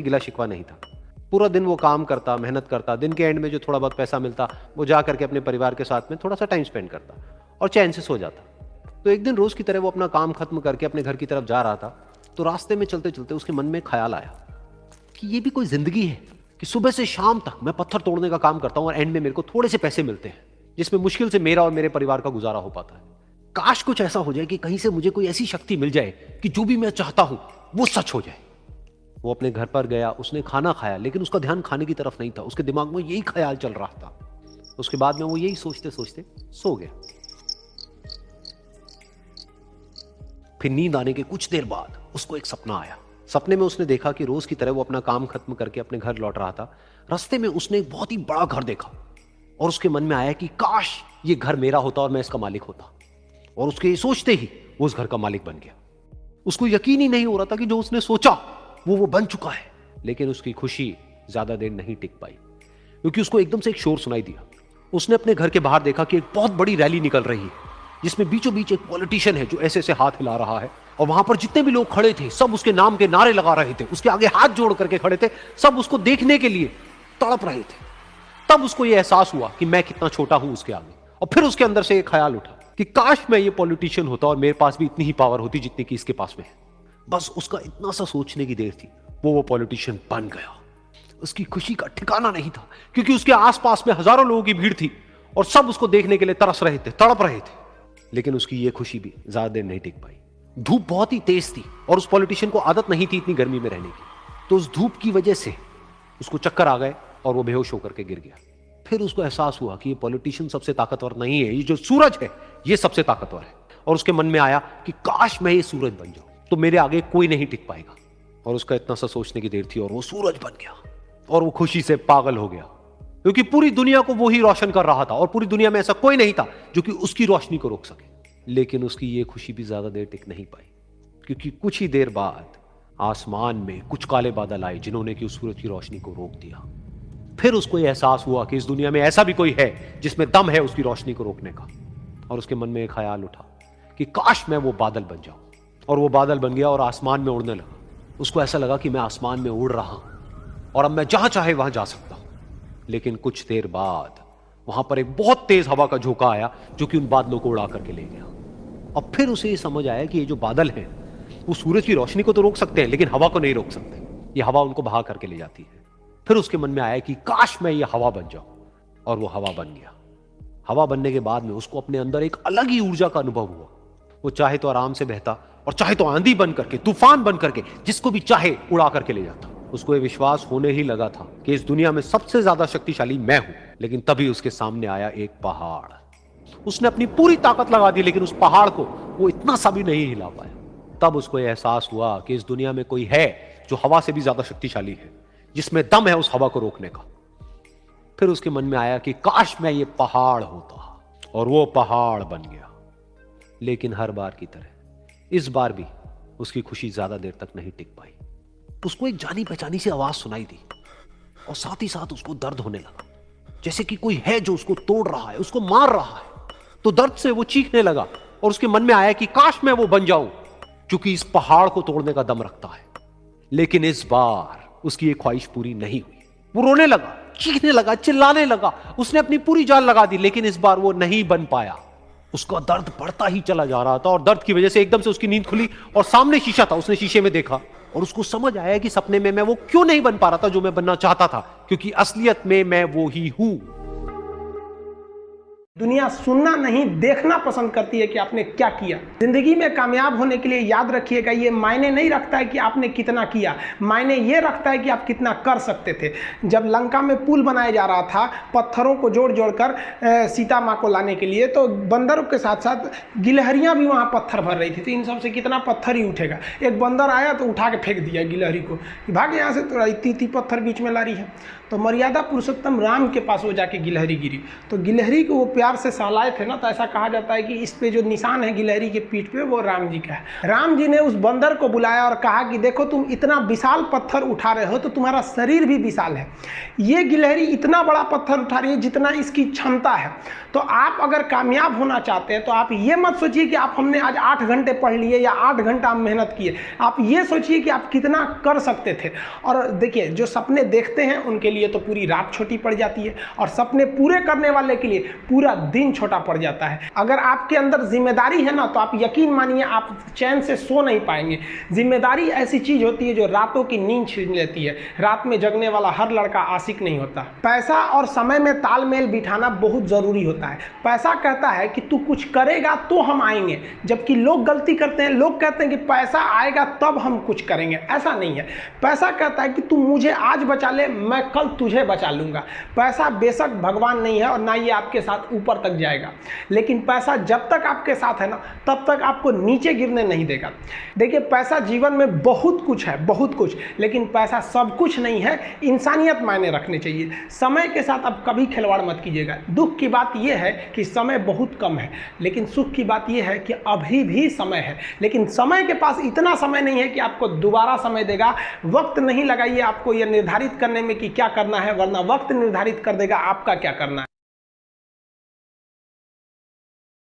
गिला शिकवा नहीं था। पूरा दिन वो काम करता, मेहनत करता, दिन के एंड में जो थोड़ा बहुत पैसा मिलता वो जा करके अपने परिवार के साथ में थोड़ा सा टाइम स्पेंड करता और चैन से सो जाता। तो एक दिन रोज की तरह वो अपना काम खत्म करके अपने घर की तरफ जा रहा था, तो रास्ते में चलते चलते उसके मन में ख्याल आया कि ये भी कोई जिंदगी है कि सुबह से शाम तक मैं पत्थर तोड़ने का काम करता हूं और एंड में मेरे को थोड़े से पैसे मिलते हैं, जिसमें मुश्किल से मेरा और मेरे परिवार का गुजारा हो पाता है। काश कुछ ऐसा हो जाए कि कहीं से मुझे कोई ऐसी शक्ति मिल जाए कि जो भी मैं चाहता हूं वो सच हो जाए। वो अपने घर पर गया, उसने खाना खाया, लेकिन उसका ध्यान खाने की तरफ नहीं था, उसके दिमाग में यही ख्याल चल रहा था। उसके बाद में वो यही सोचते सोचते सो गया। फिर नींद आने के कुछ देर बाद उसको एक सपना आया। सपने में उसने देखा कि रोज की तरह वो अपना काम खत्म करके अपने घर लौट रहा था। रास्ते में उसने एक बहुत ही बड़ा घर देखा और उसके मन में आया कि काश ये घर मेरा होता और मैं इसका मालिक होता। और उसके सोचते ही वो उस घर का मालिक बन गया। उसको यकीन ही नहीं हो रहा था कि जो उसने सोचा वो बन चुका है। लेकिन उसकी खुशी ज्यादा देर नहीं टिक पाई, क्योंकि उसको एकदम से एक शोर सुनाई दिया। उसने अपने घर के बाहर देखा कि एक बहुत बड़ी रैली निकल रही है, जिसमें बीचों बीच एक पॉलिटिशियन है जो ऐसे ऐसे हाथ हिला रहा है, और वहां पर जितने भी लोग खड़े थे सब उसके नाम के नारे लगा रहे थे, उसके आगे हाथ जोड़ करके खड़े थे, सब उसको देखने के लिए तड़प रहे थे। तब उसको यह एहसास हुआ कि मैं कितना छोटा हूं उसके आगे। और फिर उसके अंदर से एक ख्याल उठा कि काश मैं ये पॉलिटिशियन होता और मेरे पास भी इतनी ही पावर होती जितनी कि इसके पास में है। बस उसका इतना सा सोचने की देर थी, वो पॉलिटिशियन बन गया। उसकी खुशी का ठिकाना नहीं था, क्योंकि उसके आसपास में हजारों लोगों की भीड़ थी और सब उसको देखने के लिए तरस रहे थे, तड़प रहे थे। लेकिन उसकी ये खुशी भी ज्यादा देर नहीं टिक पाई। धूप बहुत ही तेज थी और उस पॉलिटिशियन को आदत नहीं थी इतनी गर्मी में रहने की, तो उस धूप की वजह से उसको चक्कर आ गए और वो बेहोश होकर के गिर गया। फिर उसको एहसास हुआ कि ये पॉलिटिशियन सबसे ताकतवर नहीं है, ये जो सूरज है ये सबसे ताकतवर है। और उसके मन में आया कि काश मैं ये सूरज बन जाऊं तो मेरे आगे कोई नहीं टिक पाएगा। और उसका इतना सा सोचने की देर थी और वो सूरज बन गया और वो खुशी से पागल हो गया, क्योंकि पूरी दुनिया को वो ही रोशन कर रहा था और पूरी दुनिया में ऐसा कोई नहीं था जो कि उसकी रोशनी को रोक सके। लेकिन उसकी ये खुशी भी ज्यादा देर टिक नहीं पाई, क्योंकि कुछ ही देर बाद आसमान में कुछ काले बादल आए जिन्होंने कि उस सूरज की रोशनी को रोक दिया। फिर उसको यह एहसास हुआ कि इस दुनिया में ऐसा भी कोई है जिसमें दम है उसकी रोशनी को रोकने का। और उसके मन में एक ख्याल उठा कि काश मैं वो बादल बन जाऊं। और वो बादल बन गया और आसमान में उड़ने लगा। उसको ऐसा लगा कि मैं आसमान में उड़ रहा हूं और अब मैं जहां चाहे वहां जा सकता हूं। लेकिन कुछ देर बाद वहां पर एक बहुत तेज हवा का झोंका आया जो कि उन बादलों को उड़ा करके ले गया। और फिर उसे ये समझ आया कि ये जो बादल हैं वो सूरज की रोशनी को तो रोक सकते हैं, लेकिन हवा को नहीं रोक सकते। ये हवा उनको बहा करके ले जाती है। फिर उसके मन में आया कि काश मैं ये हवा बन जाऊं, और वो हवा बन गया। हवा बनने के बाद में उसको अपने अंदर एक अलग ही ऊर्जा का अनुभव हुआ। वो चाहे तो आराम से बहता और चाहे तो आंधी बन करके, तूफान बन करके, जिसको भी चाहे उड़ा करके ले जाता। उसको ये विश्वास होने ही लगा था कि इस दुनिया में सबसे ज्यादा शक्तिशाली मैं हूं। लेकिन तभी उसके सामने आया एक पहाड़। उसने अपनी पूरी ताकत लगा दी, लेकिन उस पहाड़ को वो इतना सा भी नहीं हिला पाया। तब उसको यह एहसास हुआ कि इस दुनिया में कोई है जो हवा से भी ज्यादा शक्तिशाली है, जिसमें दम है उस हवा को रोकने का। फिर उसके मन में आया कि काश मैं ये पहाड़ होता, और वो पहाड़ बन गया। लेकिन हर बार की तरह इस बार भी उसकी खुशी ज्यादा देर तक नहीं टिक पाई। उसको एक जानी पहचानी सी आवाज सुनाई दी और साथ ही साथ उसको दर्द होने लगा, जैसे कि कोई है जो उसको तोड़ रहा है, उसको मार रहा है। तो दर्द से वो चीखने लगा और उसके मन में आया कि काश मैं वो बन जाऊं क्योंकि इस पहाड़ को तोड़ने का दम रखता है। लेकिन इस बार उसकी एक ख्वाहिश पूरी नहीं हुई। वो रोने लगा, चीखने लगा, चिल्लाने लगा। उसने अपनी पूरी जान लगा दी, लेकिन इस बार वो नहीं बन पाया। उसका दर्द बढ़ता ही चला जा रहा था और दर्द की वजह से एकदम से उसकी नींद खुली और सामने शीशा था। उसने शीशे में देखा और उसको समझ आया कि सपने में मैं वो क्यों नहीं बन पा रहा था जो मैं बनना चाहता था, क्योंकि असलियत में मैं वो ही हूं। दुनिया सुनना नहीं देखना पसंद करती है कि आपने क्या किया। जिंदगी में कामयाब होने के लिए याद रखिएगा, ये मायने नहीं रखता है कि आपने कितना किया, मायने ये रखता है कि आप कितना कर सकते थे। जब लंका में पुल बनाया जा रहा था पत्थरों को जोड़ जोड़ कर सीता माँ को लाने के लिए, तो बंदरों के साथ साथ गिलहरियाँ भी वहाँ पत्थर भर रही थी। तो इन सब से कितना पत्थर ही उठेगा। एक बंदर आया तो उठा के फेंक दिया गिलहरी को, भाग यहाँ से, तो इतनी पत्थर बीच में ला रही है। तो मर्यादा पुरुषोत्तम राम के पास वो जाके गिलहरी गिरी, तो गिलहरी को वो प्यार प्यार से सहलाए थे ना, तो ऐसा कहा जाता है कि इस पे जो निशान है गिलहरी के पीठ पे, वो राम जी का है। राम जी ने उस बंदर को बुलाया और कहा कि देखो तुम इतना विशाल पत्थर उठा रहे हो तो तुम्हारा शरीर भी विशाल है, ये गिलहरी इतना बड़ा पत्थर उठा रही है जितना इसकी क्षमता है। तो आप अगर कामयाब होना चाहते हैं तो आप ये मत सोचिए कि आप हमने आज 8 घंटे पढ़ लिए या 8 घंटा मेहनत किए, आप ये सोचिए कि आप कितना कर सकते थे। और देखिए, जो सपने देखते हैं उनके लिए तो पूरी रात छोटी पड़ जाती है, और सपने पूरे करने वाले के लिए पूरा दिन छोटा पड़ जाता है। अगर आपके अंदर जिम्मेदारी है ना, तो आप यकीन मानिए आप चैन से सो नहीं पाएंगे। जिम्मेदारी ऐसी चीज होती है जो रातों की नींद छीन लेती है। रात में जगने वाला हर लड़का आशिक नहीं होता। पैसा और समय में तालमेल बिठाना बहुत जरूरी होता है। पैसा कहता है कि तू कुछ करेगा तो हम आएंगे, जबकि लोग गलती करते हैं। लोग कहते हैं कि पैसा आएगा तब हम कुछ करेंगे, ऐसा नहीं है। पैसा कहता है कि तू मुझे आज बचा ले, मैं कल तुझे बचा लूंगा। पैसा बेशक भगवान नहीं है और ना ये आपके साथ ऊपर तक जाएगा, लेकिन पैसा जब तक आपके साथ है ना, तब तक आपको नीचे गिरने नहीं देगा। देखिए, पैसा जीवन में बहुत कुछ है, बहुत कुछ, लेकिन पैसा सब कुछ नहीं है। इंसानियत मायने रखने चाहिए। समय के साथ आप कभी खिलवाड़ मत कीजिएगा। दुख की बात यह है कि समय बहुत कम है, लेकिन सुख की बात यह है कि अभी भी समय है। लेकिन समय के पास इतना समय नहीं है कि आपको दोबारा समय देगा। वक्त नहीं लगाइए आपको यह निर्धारित करने में कि क्या करना है, वरना वक्त निर्धारित कर देगा आपका क्या करना है।